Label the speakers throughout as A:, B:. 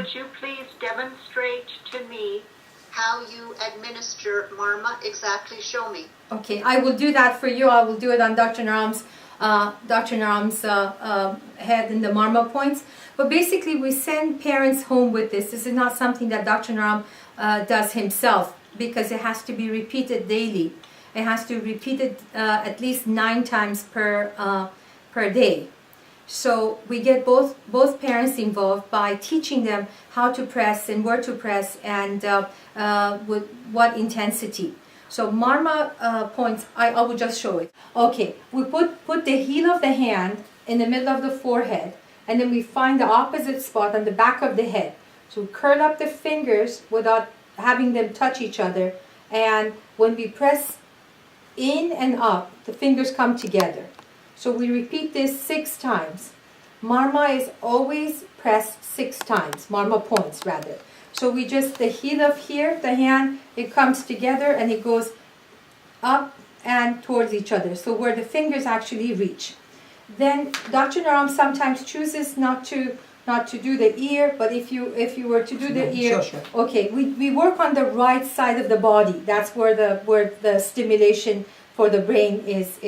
A: would you please demonstrate to me how you administer Marma? Exactly, show me.
B: Okay, I will do that for you. I will do it on Dr. Naram's head in the Marma points. But basically, we send parents home with this. This is not something that Dr. Naram does himself, because it has to be repeated daily. It has to be repeated at least 9 times per day. So we get both parents involved by teaching them how to press and where to press and with what intensity. So Marma points, I will just show it. Okay, we put the heel of the hand in the middle of the forehead, and then we find the opposite spot on the back of the head. So we curl up the fingers without having them touch each other, and when we press in and up, the fingers come together. So we repeat this 6 times. Marma is always pressed 6 times, Marma points rather. So we just, the heel of here, the hand, it comes together and it goes up and towards each other. So where the fingers actually reach. Then Dr. Naram sometimes chooses not to do the ear, but if you were to do the ear,
C: sure.
B: okay, we work on the right side of the body. That's where the stimulation for the brain is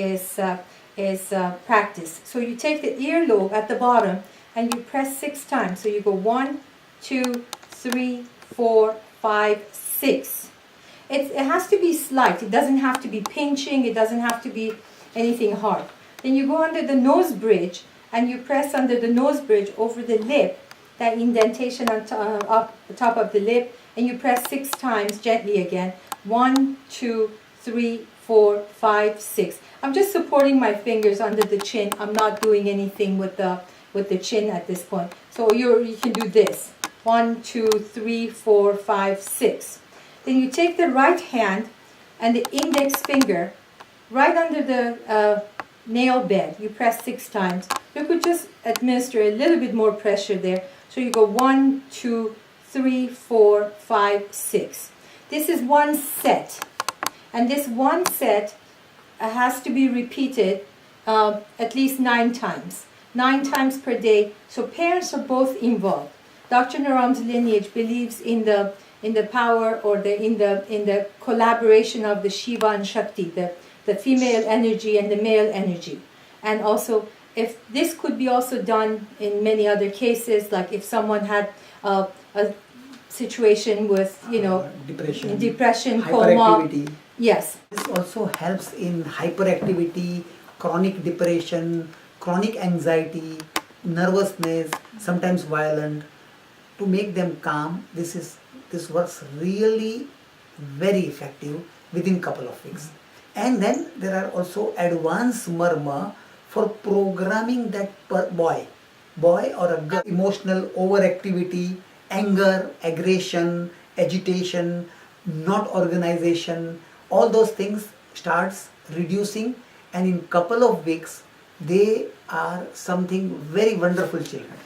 B: practiced. So you take the earlobe at the bottom and you press 6 times. So you go 1, 2, 3, 4, 5, 6. It has to be slight. It doesn't have to be pinching. It doesn't have to be anything hard. Then you go under the nose bridge and you press under the nose bridge over the lip, that indentation on up the top of the lip, and you press 6 times gently again. 1, 2, 3, 4, 5, 6. I'm just supporting my fingers under the chin. I'm not doing anything with the chin at this point. So you can do this. 1, 2, 3, 4, 5, 6. Then you take the right hand and the index finger right under the nail bed. You press 6 times. You could just administer a little bit more pressure there. So you go 1, 2, 3, 4, 5, 6. This is one set. And this one set has to be repeated at least 9 times. 9 times per day. So parents are both involved. Dr. Naram's lineage believes in the power or in the collaboration of the Shiva and Shakti, the female energy and the male energy. And also, if this could be also done in many other cases, like if someone had a situation with, depression, coma.
C: Hyperactivity.
B: Yes.
C: This also helps in hyperactivity, chronic depression, chronic anxiety, nervousness, sometimes violent. To make them calm, this works really very effective within couple of weeks. And then there are also advanced Marma for programming that boy or a girl. Emotional overactivity, anger, aggression, agitation, not organization, all those things starts reducing, and in couple of weeks they are something very wonderful children.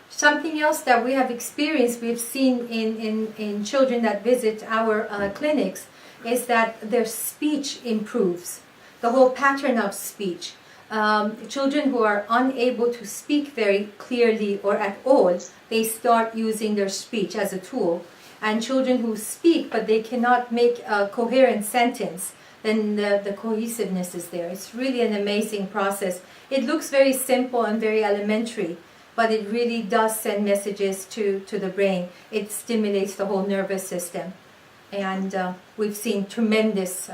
B: Something else that we have experienced, we've seen in children that visit our clinics, is that their speech improves, the whole pattern of speech. Children who are unable to speak very clearly or at all, they start using their speech as a tool. And children who speak but they cannot make a coherent sentence, then the cohesiveness is there. It's really an amazing process. It looks very simple and very elementary, but it really does send messages to the brain. It stimulates the whole nervous system. And we've seen tremendous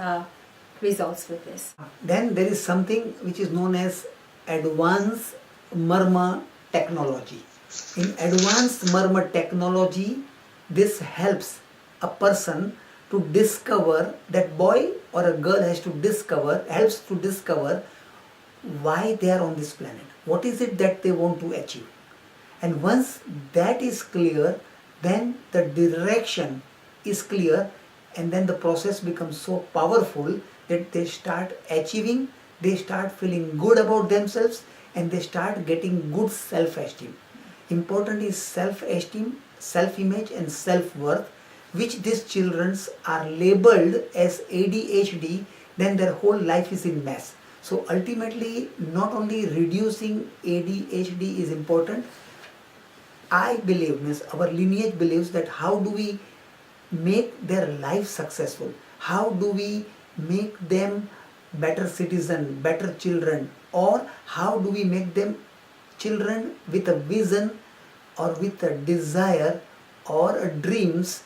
B: results with this.
C: Then there is something which is known as advanced Marma technology. In advanced Marma technology, this helps a person to discover, that boy or a girl helps to discover why they are on this planet. What is it that they want to achieve? And once that is clear, then the direction is clear, and then the process becomes so powerful that they start achieving, they start feeling good about themselves, and they start getting good self-esteem. Important is self-esteem, self-image and self-worth, which these children are labeled as ADHD, then their whole life is in mess. So ultimately, not only reducing ADHD is important, I believe, means our lineage believes, that how do we make their life successful, how do we make them better citizen, better children, or how do we make them children with a vision or with a desire or a dreams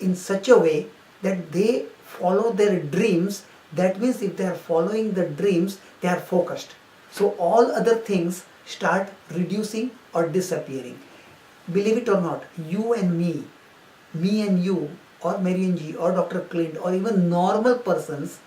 C: in such a way that they follow their dreams. That means if they are following the dreams, they are focused, so all other things start reducing or disappearing. Believe it or not, you and me and you, or Marianjii, or Dr. Clint, or even normal persons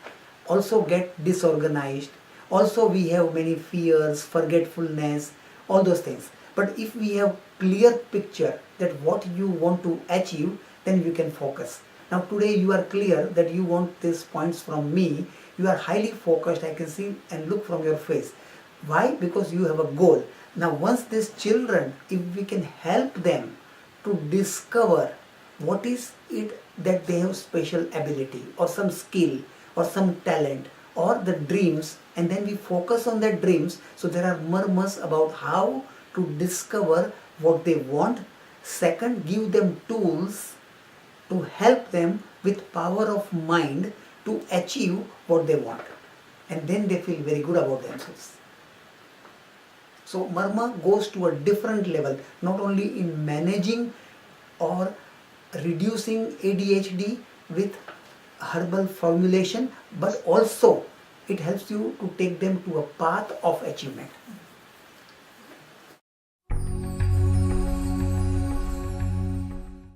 C: also get disorganized. Also we have many fears, forgetfulness, all those things. But if we have clear picture that what you want to achieve, then you can focus. Now today you are clear that you want these points from me. You are highly focused, I can see and look from your face. Why? Because you have a goal. Now once these children, if we can help them to discover what is it that they have special ability or some skill or some talent or the dreams, and then we focus on their dreams. So there are murmurs about how to discover what they want. Second, give them tools to help them with power of mind to achieve what they want, and then they feel very good about themselves. So Marma goes to a different level, not only in managing or reducing ADHD with herbal formulation, but also it helps you to take them to a path of achievement.